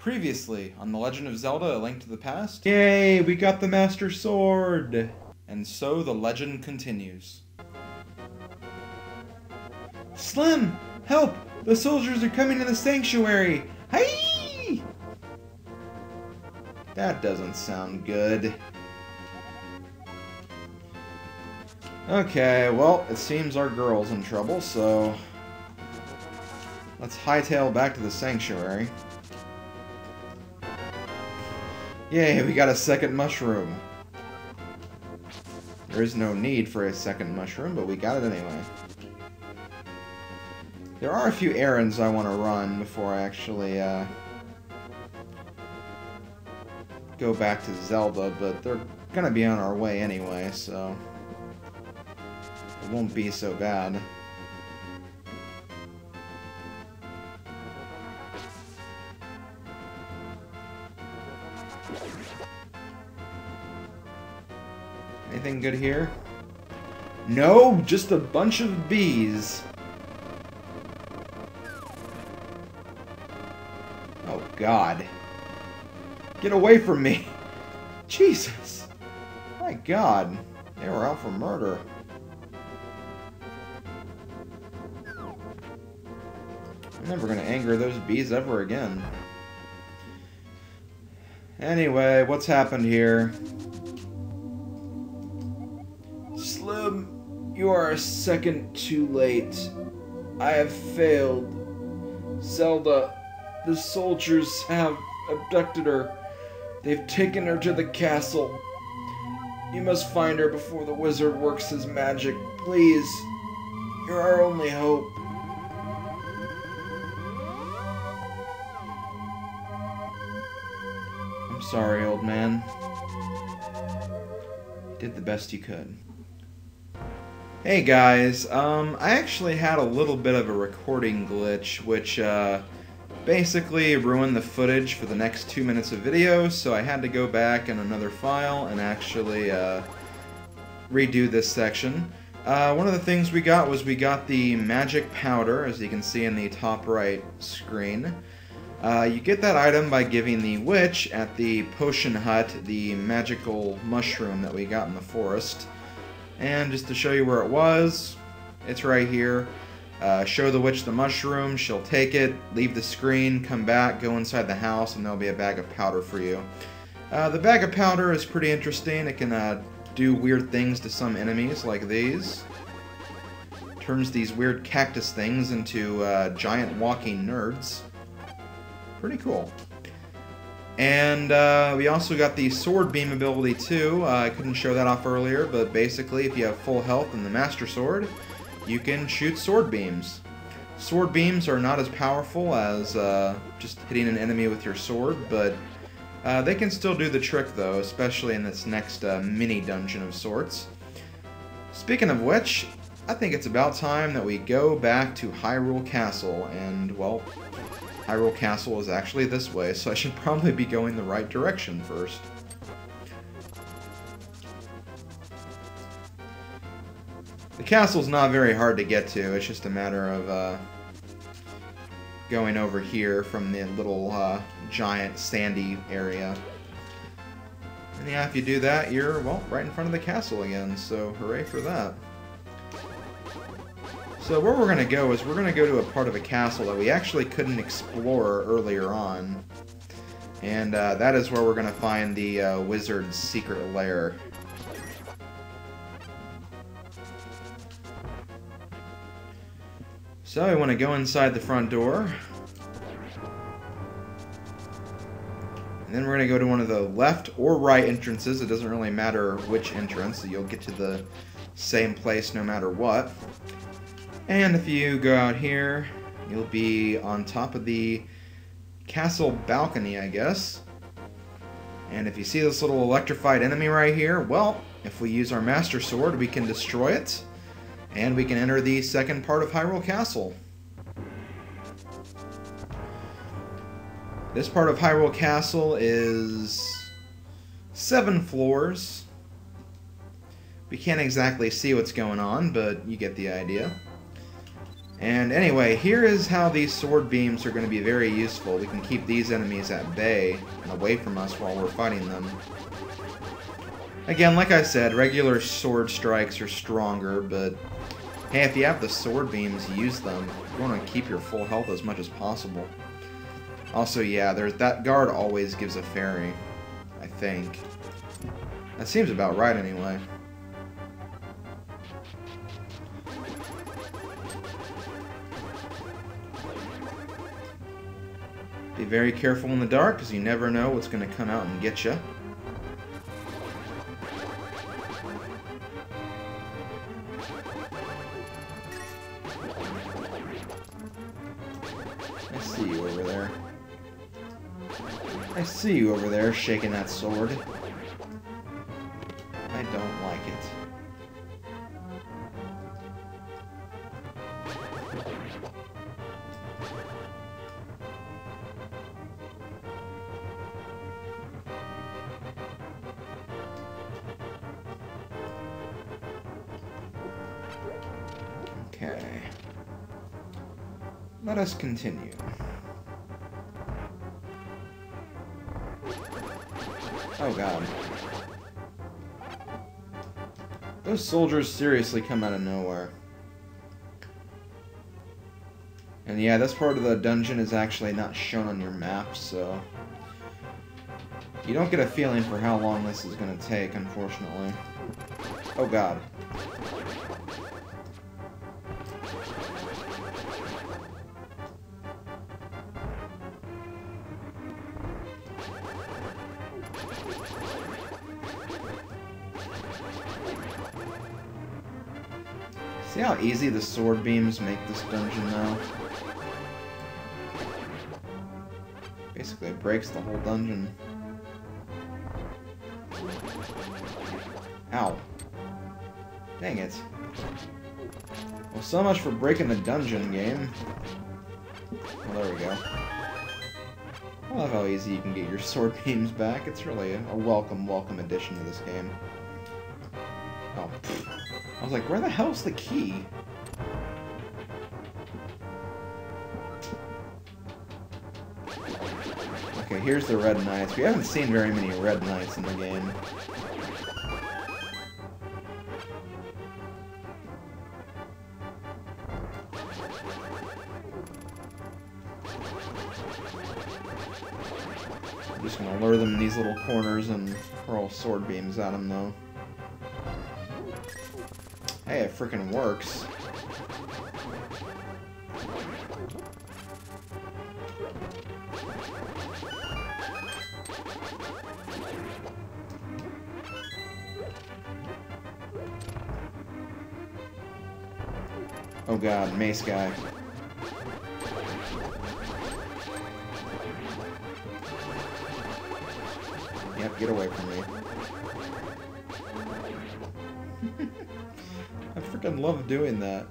Previously, on The Legend of Zelda: A Link to the Past. Yay, we got the Master Sword! And so the legend continues. Slim! Help! The soldiers are coming to the sanctuary! Hey! That doesn't sound good. Okay, well, it seems our girl's in trouble, so let's hightail back to the sanctuary. Yay, we got a second mushroom. There is no need for a second mushroom, but we got it anyway. There are a few errands I want to run before I actually go back to Zelda, but they're gonna be on our way anyway, so it won't be so bad. Anything good here? No, just a bunch of bees. Oh God. Get away from me. Jesus. My God. They were out for murder. I'm never gonna anger those bees ever again. Anyway, what's happened here? Slim, you are a second too late. I have failed. Zelda, the soldiers have abducted her. They've taken her to the castle. You must find her before the wizard works his magic. Please, you're our only hope. I'm sorry, old man. You did the best you could. Hey guys, I actually had a little bit of a recording glitch, which basically ruined the footage for the next 2 minutes of video, so I had to go back in another file and actually redo this section. One of the things we got was we got the magic powder, as you can see in the top right screen. You get that item by giving the witch at the potion hut the magical mushroom that we got in the forest. And just to show you where it was, it's right here. Show the witch the mushroom, she'll take it, leave the screen, come back, go inside the house, and there'll be a bag of powder for you. The bag of powder is pretty interesting. It can do weird things to some enemies, like these. Turns these weird cactus things into giant walking nerds. Pretty cool. And we also got the sword beam ability too. I couldn't show that off earlier, but basically if you have full health in the Master Sword, you can shoot sword beams. Sword beams are not as powerful as just hitting an enemy with your sword, but they can still do the trick though, especially in this next mini dungeon of sorts. Speaking of which, I think it's about time that we go back to Hyrule Castle, and well, Hyrule Castle is actually this way, so I should probably be going the right direction first. The castle's not very hard to get to, it's just a matter of going over here from the little giant sandy area. And yeah, if you do that, you're, well, right in front of the castle again, so hooray for that. So where we're going to go is we're going to go to a part of a castle that we actually couldn't explore earlier on. And that is where we're going to find the wizard's secret lair. So we want to go inside the front door. And then we're going to go to one of the left or right entrances. It doesn't really matter which entrance. You'll get to the same place no matter what. And if you go out here, you'll be on top of the castle balcony, I guess. And if you see this little electrified enemy right here, well, if we use our Master Sword, we can destroy it. And we can enter the second part of Hyrule Castle. This part of Hyrule Castle is 7 floors. We can't exactly see what's going on, but you get the idea. And anyway, here is how these sword beams are going to be very useful. We can keep these enemies at bay and away from us while we're fighting them. Again, like I said, regular sword strikes are stronger, but hey, if you have the sword beams, use them. You want to keep your full health as much as possible. Also, yeah, that guard always gives a fairy, I think. That seems about right anyway. Be very careful in the dark, because you never know what's going to come out and get you. I see you over there. I see you over there, shaking that sword. I don't like it. Okay. Let us continue. Oh god. Those soldiers seriously come out of nowhere. And yeah, this part of the dungeon is actually not shown on your map, so you don't get a feeling for how long this is going to take, unfortunately. Oh god. See how easy the sword beams make this dungeon now? Basically, it breaks the whole dungeon. Ow. Dang it. Well, so much for breaking the dungeon, game. Well, there we go. I love how easy you can get your sword beams back. It's really a welcome addition to this game. Oh, pfft. I was like, where the hell's the key? Okay, here's the Red Knights. We haven't seen very many Red Knights in the game. I'm just gonna lure them in these little corners and hurl sword beams at them, though. Hey, it frickin' works. Oh god, mace guy. Yep, get away from me. I freaking love doing that.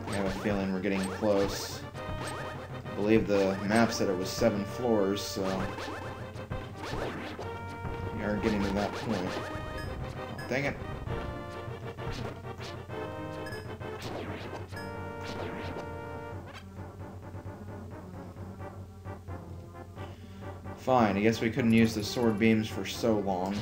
I have a feeling we're getting close. I believe the map said it was 7 floors, so we are getting to that point. Oh, dang it. Fine, I guess we couldn't use the sword beams for so long.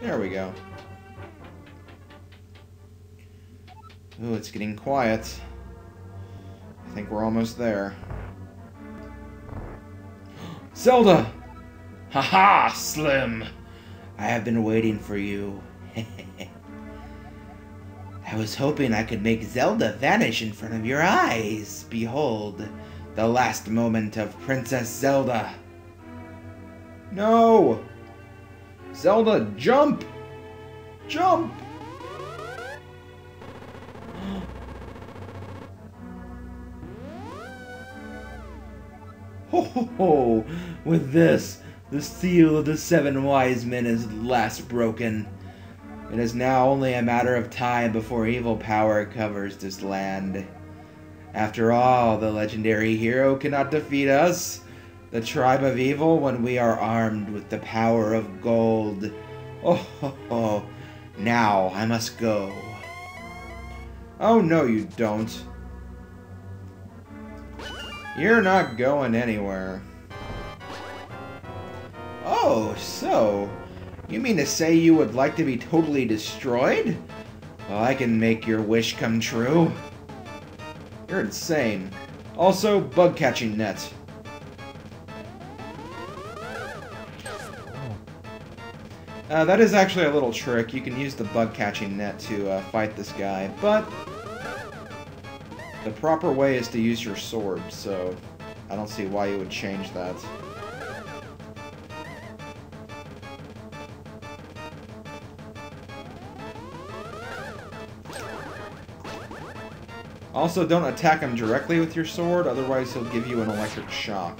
There we go. Ooh, it's getting quiet. I think we're almost there. Zelda! Haha, Slim! I have been waiting for you. I was hoping I could make Zelda vanish in front of your eyes. Behold, the last moment of Princess Zelda. No! Zelda, jump! Jump! Ho ho ho! With this, the seal of the 7 wise men is last broken. It is now only a matter of time before evil power covers this land. After all, the legendary hero cannot defeat us, the tribe of evil, when we are armed with the power of gold. Oh, ho, ho. Now I must go. Oh, no, you don't. You're not going anywhere. Oh, so you mean to say you would like to be totally destroyed? Well, I can make your wish come true. You're insane. Also, bug catching net. That is actually a little trick. You can use the bug catching net to fight this guy, but the proper way is to use your sword, so I don't see why you would change that. Also, don't attack him directly with your sword, otherwise he'll give you an electric shock.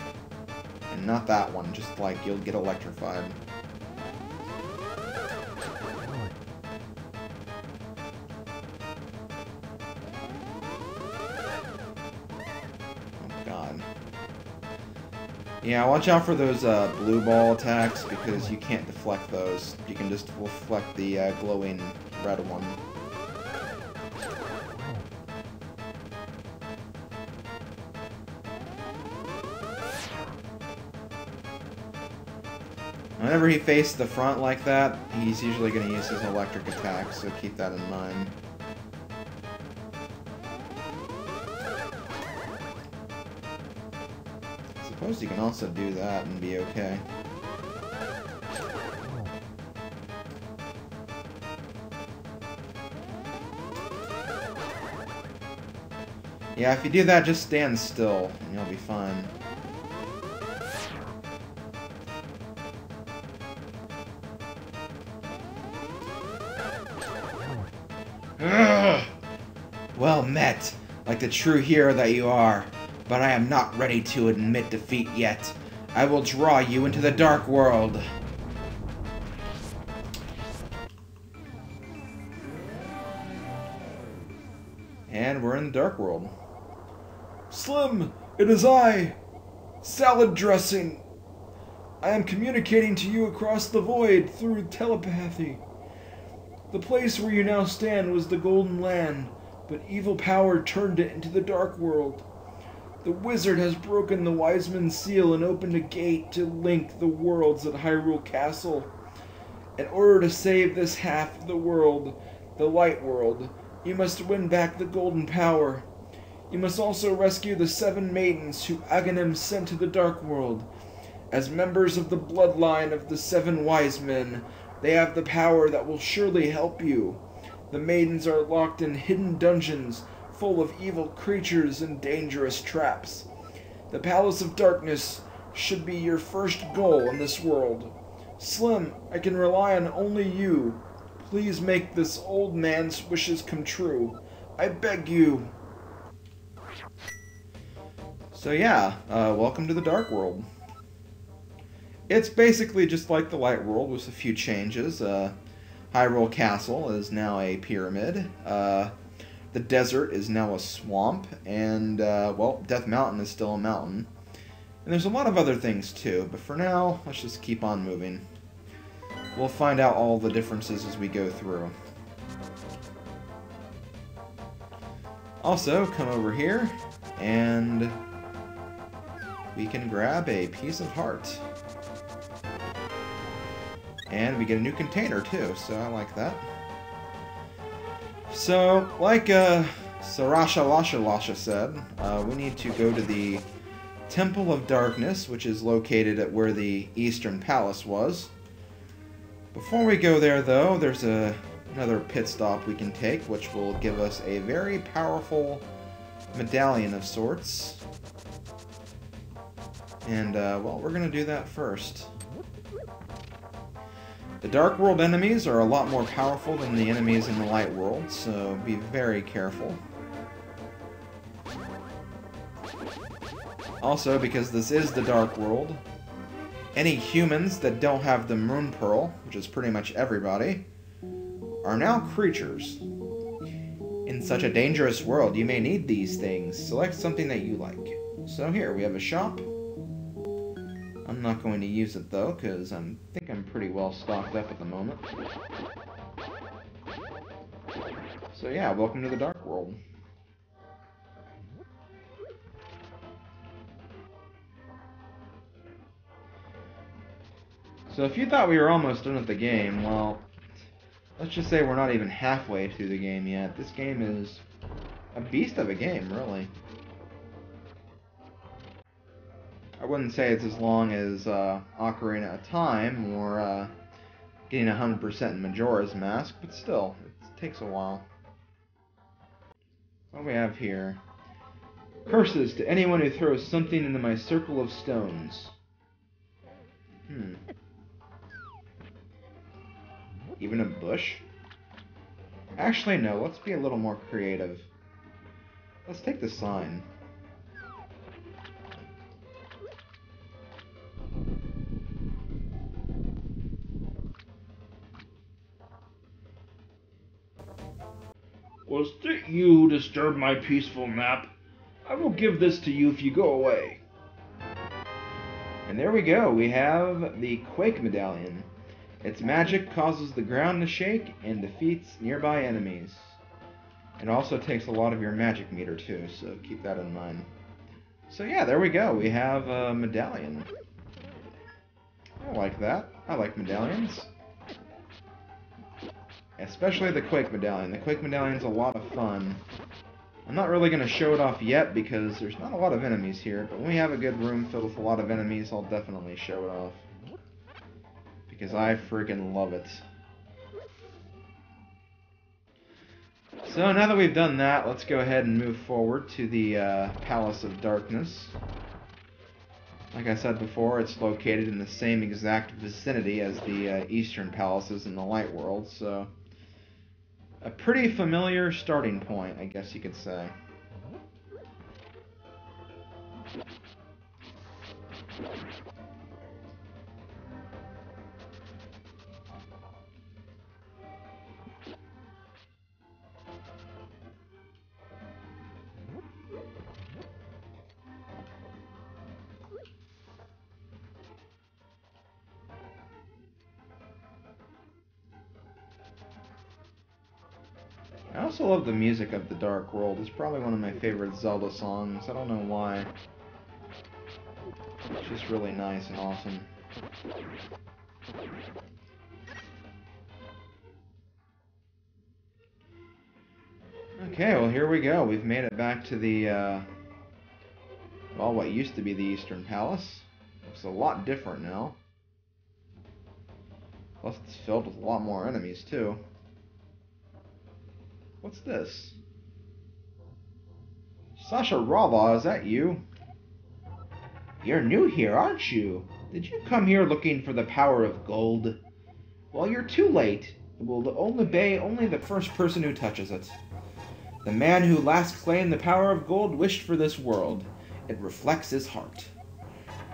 And not that one, just like you'll get electrified. Oh god. Yeah, watch out for those blue ball attacks, because you can't deflect those. You can just deflect the glowing red one. Whenever he faces the front like that, he's usually going to use his electric attack, so keep that in mind. I suppose you can also do that and be okay. Yeah, if you do that, just stand still, and you'll be fine. Ugh. Well met, like the true hero that you are, but I am not ready to admit defeat yet. I will draw you into the Dark World. And we're in the Dark World. Slim, it is I, Salad Dressing. I am communicating to you across the void through telepathy. The place where you now stand was the Golden Land, but evil power turned it into the Dark World. The wizard has broken the Wiseman's seal and opened a gate to link the worlds at Hyrule Castle. In order to save this half of the world, the Light World, you must win back the Golden Power. You must also rescue the 7 maidens who Aghanim sent to the Dark World. As members of the bloodline of the 7 wise men, they have the power that will surely help you. The maidens are locked in hidden dungeons full of evil creatures and dangerous traps. The Palace of Darkness should be your first goal in this world. Slim, I can rely on only you. Please make this old man's wishes come true. I beg you. So yeah, welcome to the Dark World. It's basically just like the Light World with a few changes. Hyrule Castle is now a pyramid. The desert is now a swamp. And, well, Death Mountain is still a mountain. And there's a lot of other things too, but for now, let's just keep on moving. We'll find out all the differences as we go through. Also, come over here, and we can grab a piece of heart. And we get a new container too, so I like that. So, like Sarasha Lasha said, we need to go to the Temple of Darkness, which is located at where the Eastern Palace was. Before we go there, though, there's another pit stop we can take, which will give us a very powerful medallion of sorts. And, well, we're going to do that first. The Dark World enemies are a lot more powerful than the enemies in the Light World, so be very careful. Also, because this is the Dark World, any humans that don't have the Moon Pearl, which is pretty much everybody, are now creatures. In such a dangerous world, you may need these things. Select something that you like. So here, we have a shop. I'm not going to use it though, because I think I'm pretty well stocked up at the moment. So yeah, welcome to the Dark World. So if you thought we were almost done with the game, well, let's just say we're not even halfway through the game yet. This game is a beast of a game, really. I wouldn't say it's as long as Ocarina of Time or getting 100% in Majora's Mask, but still, it takes a while. What do we have here? Curses to anyone who throws something into my circle of stones. Even a bush? Actually, no, let's be a little more creative. Let's take the sign. Was it you who disturbed my peaceful nap? I will give this to you if you go away. And there we go, we have the Quake Medallion. Its magic causes the ground to shake and defeats nearby enemies. It also takes a lot of your magic meter too, so keep that in mind. So yeah, there we go, we have a medallion. I like that. I like medallions. Especially the Quake Medallion. The Quake Medallion's a lot of fun. I'm not really going to show it off yet because there's not a lot of enemies here, but when we have a good room filled with a lot of enemies, I'll definitely show it off. Because I freaking love it. So now that we've done that, let's go ahead and move forward to the Palace of Darkness. Like I said before, it's located in the same exact vicinity as the Eastern Palaces in the Light World, so a pretty familiar starting point, I guess you could say. I also love the music of The Dark World. It's probably one of my favorite Zelda songs. I don't know why. It's just really nice and awesome. Okay, well here we go. We've made it back to the, well, what used to be the Eastern Palace. It's a lot different now. Plus it's filled with a lot more enemies too. What's this? Sasha Rala, is that you? You're new here, aren't you? Did you come here looking for the power of gold? Well, you're too late. It will obey only the first person who touches it. The man who last claimed the power of gold wished for this world. It reflects his heart.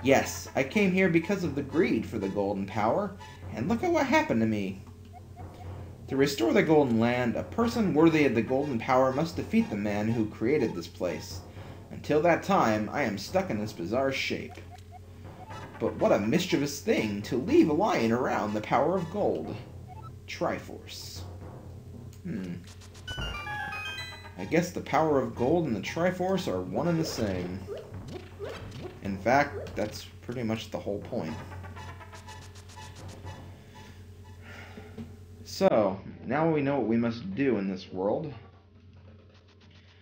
Yes, I came here because of the greed for the golden power, and look at what happened to me. To restore the Golden Land, a person worthy of the golden power must defeat the man who created this place. Until that time, I am stuck in this bizarre shape. But what a mischievous thing to leave lying around the power of gold. Triforce. I guess the power of gold and the Triforce are one and the same. In fact, that's pretty much the whole point. So, now we know what we must do in this world.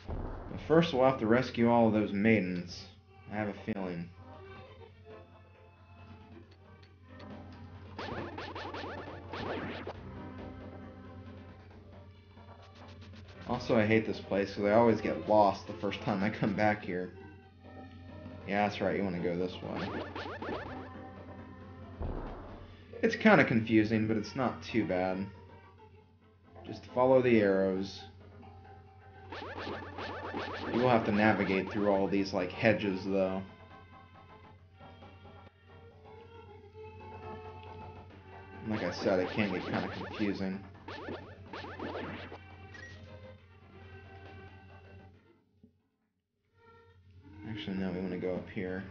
But first we'll have to rescue all of those maidens. I have a feeling. Also, I hate this place because I always get lost the first time I come back here. Yeah, that's right, you want to go this way. It's kind of confusing, but it's not too bad. Just follow the arrows. You will have to navigate through all these, like, hedges, though. Like I said, it can get kind of confusing. up here.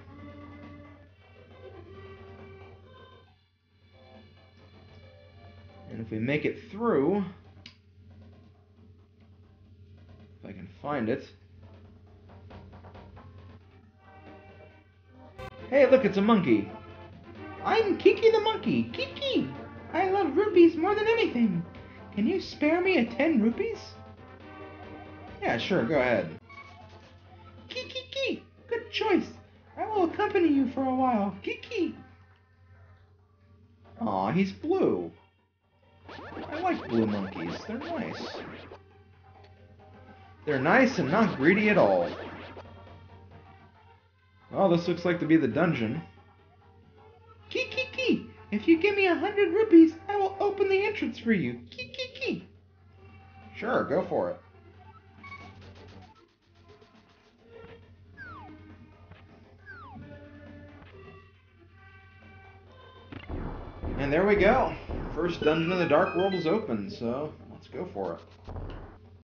And if we make it through, if I can find it. Hey, look, it's a monkey. I'm Kiki the monkey. Kiki! I love rupees more than anything. Can you spare me 10 rupees? Yeah, sure, go ahead. Kiki! Good choice. I will accompany you for a while. Kiki! Aw, he's blue. I like blue monkeys. They're nice. They're nice and not greedy at all. Oh, this looks like to be the dungeon. Kiki! If you give me 100 rupees, I will open the entrance for you. Kiki! Sure, go for it. And there we go. First dungeon in the Dark World is open, so let's go for it.